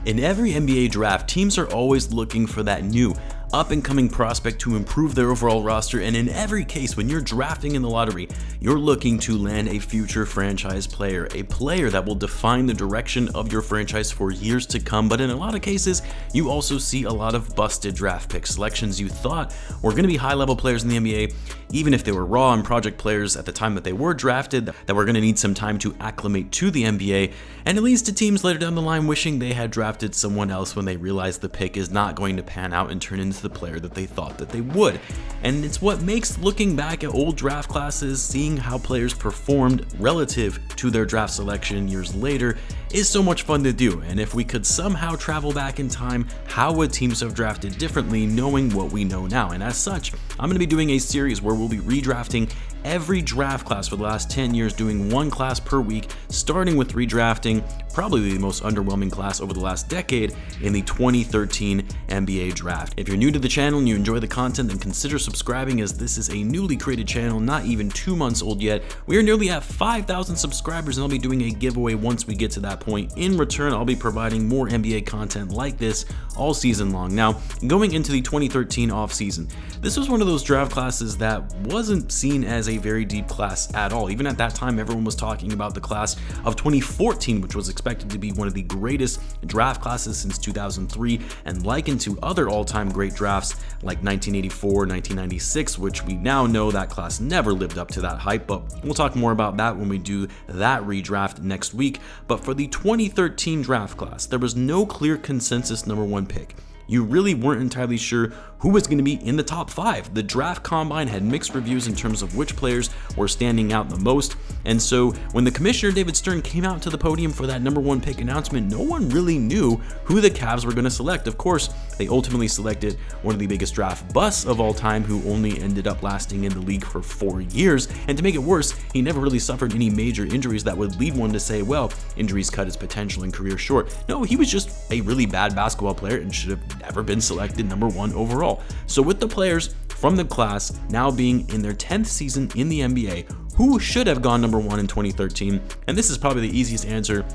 In every NBA draft, teams are always looking for that new, up-and-coming prospect to improve their overall roster, and in every case, when you're drafting in the lottery, you're looking to land a future franchise player, a player that will define the direction of your franchise for years to come. But in a lot of cases, you also see a lot of busted draft pick selections you thought were going to be high-level players in the NBA, even if they were raw and project players at the time that they were drafted, that were going to need some time to acclimate to the NBA, and it leads to teams later down the line wishing they had drafted someone else when they realize the pick is not going to pan out and turn into the player that they thought that they would. And it's what makes looking back at old draft classes, seeing how players performed relative to their draft selection years later, is so much fun to do. And if we could somehow travel back in time, how would teams have drafted differently knowing what we know now? And as such, I'm going to be doing a series where we'll be redrafting every draft class for the last 10 years, doing one class per week, starting with redrafting probably the most underwhelming class over the last decade in the 2013 NBA draft. If you're new to the channel and you enjoy the content, then consider subscribing, as this is a newly created channel, not even 2 months old yet. We are nearly at 5,000 subscribers, and I'll be doing a giveaway once we get to that point. In return, I'll be providing more NBA content like this all season long. Now, going into the 2013 offseason, this was one of those draft classes that wasn't seen as a very deep class at all. Even at that time, everyone was talking about the class of 2014, which was expected to be one of the greatest draft classes since 2003, and likened to other all-time great drafts like 1984, 1996, which we now know that class never lived up to that hype, but we'll talk more about that when we do that redraft next week. But for the 2013 draft class, there was no clear consensus number one pick. You really weren't entirely sure who was going to be in the top 5. The draft combine had mixed reviews in terms of which players were standing out the most, and so when the commissioner David Stern came out to the podium for that number 1 pick announcement, no one really knew who the Cavs were going to select. Of course, they ultimately selected one of the biggest draft busts of all time, who only ended up lasting in the league for 4 years, and to make it worse, he never really suffered any major injuries that would lead one to say, well, injuries cut his potential and career short. No, he was just a really bad basketball player and should have never been selected number 1 overall. So with the players from the class now being in their 10th season in the NBA, who should have gone number 1 in 2013? And this is probably the easiest answer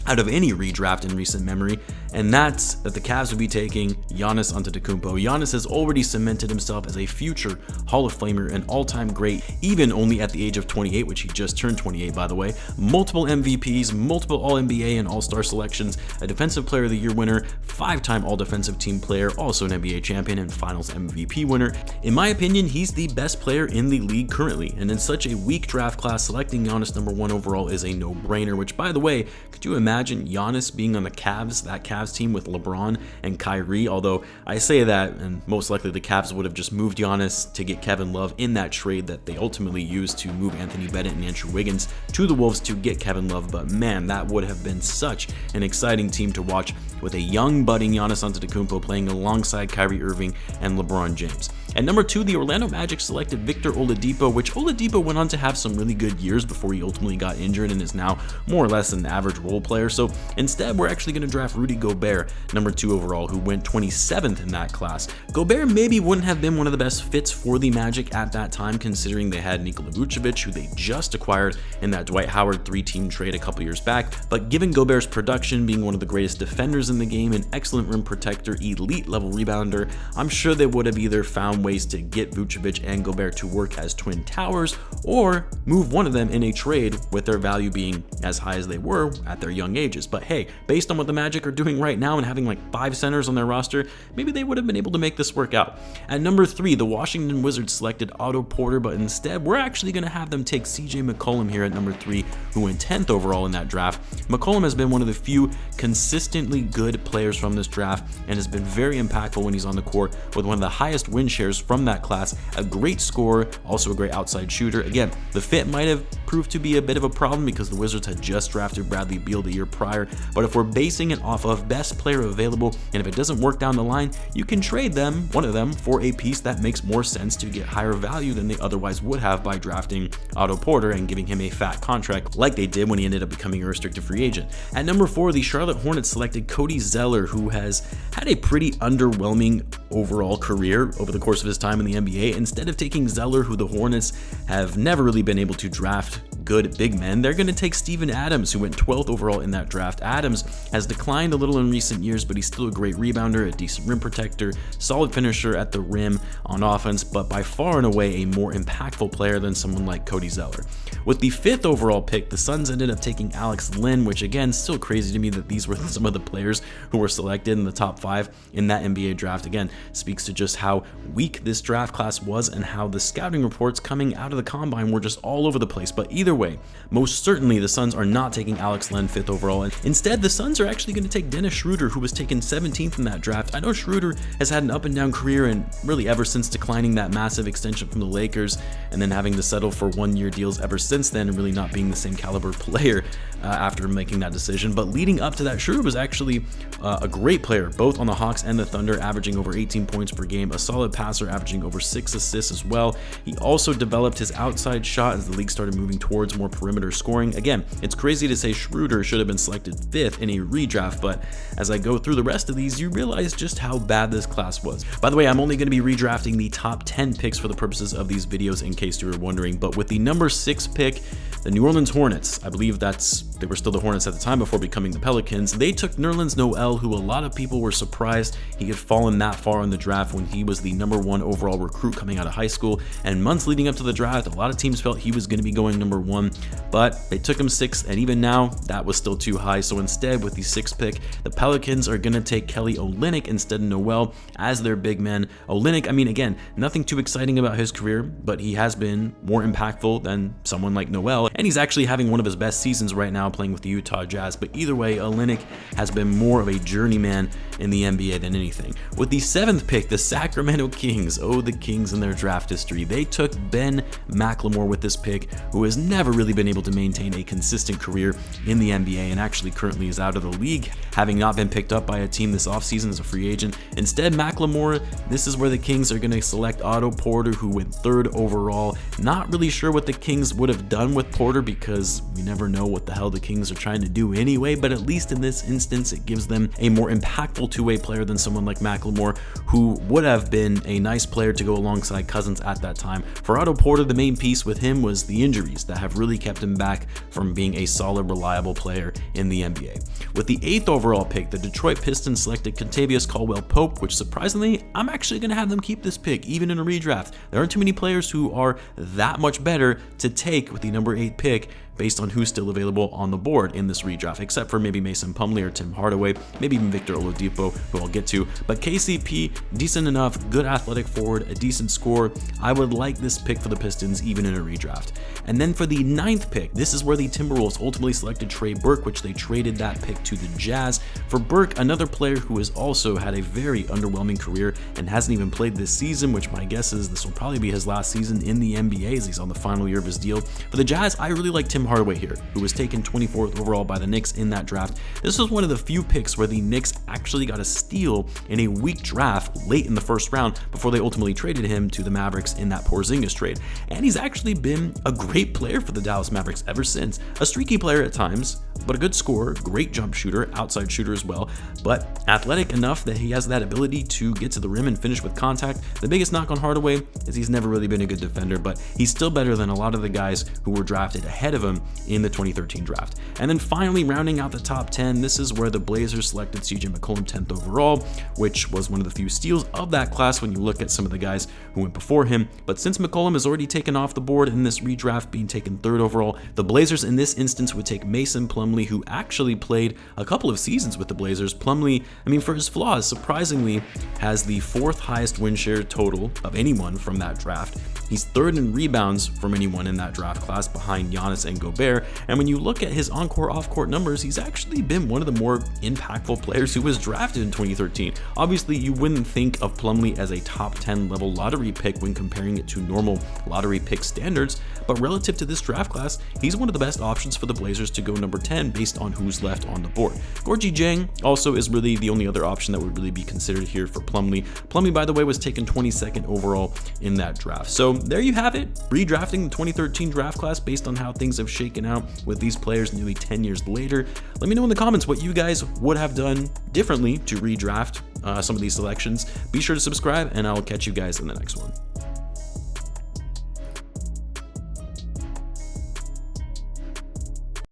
out of any redraft in recent memory, and that's that the Cavs would be taking Giannis Antetokounmpo. Giannis has already cemented himself as a future Hall of Famer, an all-time great, even only at the age of 28, which he just turned 28 by the way. Multiple MVPs, multiple All-NBA and All-Star selections, a Defensive Player of the Year winner, 5-time All-Defensive Team player, also an NBA champion and Finals MVP winner. In my opinion, he's the best player in the league currently, and in such a weak draft class, selecting Giannis number 1 overall is a no-brainer, which, by the way, could you imagine Giannis being on the Cavs, that Cavs team with LeBron and Kyrie? Although I say that, and most likely the Cavs would have just moved Giannis to get Kevin Love in that trade that they ultimately used to move Anthony Bennett and Andrew Wiggins to the Wolves to get Kevin Love. But man, that would have been such an exciting team to watch, with a young budding Giannis Antetokounmpo playing alongside Kyrie Irving and LeBron James. At number 2, the Orlando Magic selected Victor Oladipo, which Oladipo went on to have some really good years before he ultimately got injured and is now more or less an average role player. So instead, we're actually going to draft Rudy Gobert, number 2 overall, who went 27th in that class. Gobert maybe wouldn't have been one of the best fits for the Magic at that time, considering they had Nikola Vucevic, who they just acquired in that Dwight Howard 3-team trade a couple years back. But given Gobert's production, being one of the greatest defenders in the game, an excellent rim protector, elite level rebounder, I'm sure they would have either found ways to get Vucevic and Gobert to work as twin towers, or move one of them in a trade, with their value being as high as they were at their young ages. But hey, based on what the Magic are doing right now and having like 5 centers on their roster, maybe they would have been able to make this work out. At number 3, the Washington Wizards selected Otto Porter, but instead we're actually going to have them take CJ McCollum here at number 3, who went 10th overall in that draft. McCollum has been one of the few consistently good players from this draft and has been very impactful when he's on the court, with one of the highest win shares from that class, a great scorer, also a great outside shooter. Again, the fit might have proved to be a bit of a problem because the Wizards had just drafted Bradley Beal the year prior, but if we're basing it off of best player available, and if it doesn't work down the line, you can trade them, one of them, for a piece that makes more sense to get higher value than they otherwise would have by drafting Otto Porter and giving him a fat contract like they did when he ended up becoming a restricted free agent. At number 4, the Charlotte Hornets selected Cody Zeller, who has had a pretty underwhelming overall career over the course of his time in the NBA. Instead of taking Zeller, who the Hornets have never really been able to draft good big men, they're going to take Steven Adams, who went 12th overall in that draft. Adams has declined a little in recent years, but he's still a great rebounder, a decent rim protector, solid finisher at the rim on offense, but by far and away a more impactful player than someone like Cody Zeller. With the 5th overall pick, the Suns ended up taking Alex Len, which again, still crazy to me that these were some of the players who were selected in the top 5 in that NBA draft. Again, speaks to just how weak this draft class was and how the scouting reports coming out of the combine were just all over the place. But either way, most certainly the Suns are not taking Alex Len 5th overall, and instead the Suns are actually going to take Dennis Schroeder, who was taken 17th in that draft. I know Schroeder has had an up and down career, and really ever since declining that massive extension from the Lakers and then having to settle for one-year deals ever since then, and really not being the same caliber player after making that decision. But leading up to that, Schroeder was actually a great player, both on the Hawks and the Thunder, averaging over 18 points per game, a solid passer, averaging over 6 assists as well. He also developed his outside shot as the league started moving towards more perimeter scoring. Again, it's crazy to say Schroeder should have been selected 5th in a redraft, but as I go through the rest of these, you realize just how bad this class was. By the way, I'm only going to be redrafting the top 10 picks for the purposes of these videos, in case you were wondering, but with the number 6 pick, the New Orleans Hornets, I believe they were still the Hornets at the time before becoming the Pelicans, they took Nerlens Noel, who a lot of people were surprised he had fallen that far in the draft when he was the number 1 overall recruit coming out of high school, and months leading up to the draft, a lot of teams felt he was going to be going number 1, but they took him 6th, and even now, that was still too high. So instead, with the 6th pick, the Pelicans are going to take Kelly Olynyk instead of Noel as their big man. Olynyk, I mean, again, nothing too exciting about his career, but he has been more impactful than someone like Noel, and he's actually having one of his best seasons right now playing with the Utah Jazz. But either way, Olynyk has been more of a journeyman in the NBA than anything. With the 7th pick, the Sacramento Kings, the Kings in their draft history, they took Ben McLemore with this pick, who has never really been able to maintain a consistent career in the NBA and actually currently is out of the league, having not been picked up by a team this offseason as a free agent. Instead, McLemore, this is where the Kings are going to select Otto Porter, who went 3rd overall. Not really sure what the Kings would have done with Porter, because we never know what the hell the Kings are trying to do anyway, but at least in this instance, it gives them a more impactful two-way player than someone like McLemore, who would have been a nice player to go alongside Cousins at that time. For Otto Porter, the main piece with him was the injuries that have really kept him back from being a solid, reliable player in the NBA. With the 8th overall pick, the Detroit Pistons selected Kentavious Caldwell-Pope, which surprisingly, I'm actually going to have them keep this pick, even in a redraft. There aren't too many players who are that much better to take with the number 8 pick based on who's still available on the board in this redraft, except for maybe Mason Plumlee or Tim Hardaway, maybe even Victor Oladipo, who I'll get to. But KCP, decent enough, good athletic forward, a decent scorer. I would like this pick for the Pistons even in a redraft. And then for the 9th pick, this is where the Timberwolves ultimately selected Trey Burke, which they traded that pick to the Jazz. For Burke, another player who has also had a very underwhelming career and hasn't even played this season, which my guess is this will probably be his last season in the NBA as he's on the final year of his deal. For the Jazz, I really like Tim Hardaway here, who was taken 24th overall by the Knicks in that draft. This was one of the few picks where the Knicks actually got a steal in a weak draft late in the 1st round before they ultimately traded him to the Mavericks in that Porzingis trade. And he's actually been a great player for the Dallas Mavericks ever since. A streaky player at times, but a good scorer, great jump shooter, outside shooter as well, but athletic enough that he has that ability to get to the rim and finish with contact. The biggest knock on Hardaway is he's never really been a good defender, but he's still better than a lot of the guys who were drafted ahead of him in the 2013 draft. And then finally, rounding out the top 10, this is where the Blazers selected CJ McCollum 10th overall, which was one of the few steals of that class when you look at some of the guys who went before him. But since McCollum is already taken off the board in this redraft, being taken 3rd overall, the Blazers in this instance would take Mason Plumlee, who actually played a couple of seasons with the Blazers. Plumlee, I mean, for his flaws, surprisingly has the 4th highest win share total of anyone from that draft. He's 3rd in rebounds from anyone in that draft class behind Giannis and Gobert. And when you look at his on-court, off-court numbers, he's actually been one of the more impactful players who was drafted in 2013. Obviously, you wouldn't think of Plumlee as a top 10 level lottery pick when comparing it to normal lottery pick standards, but relative to this draft class, he's one of the best options for the Blazers to go number 10 based on who's left on the board. Gorgui Dieng also is really the only other option that would really be considered here for Plumlee. Plumlee, by the way, was taken 22nd overall in that draft. So there you have it, redrafting the 2013 draft class based on how things have shaken out with these players nearly 10 years later. Let me know in the comments what you guys would have done differently to redraft some of these selections. Be sure to subscribe, and I'll catch you guys in the next one.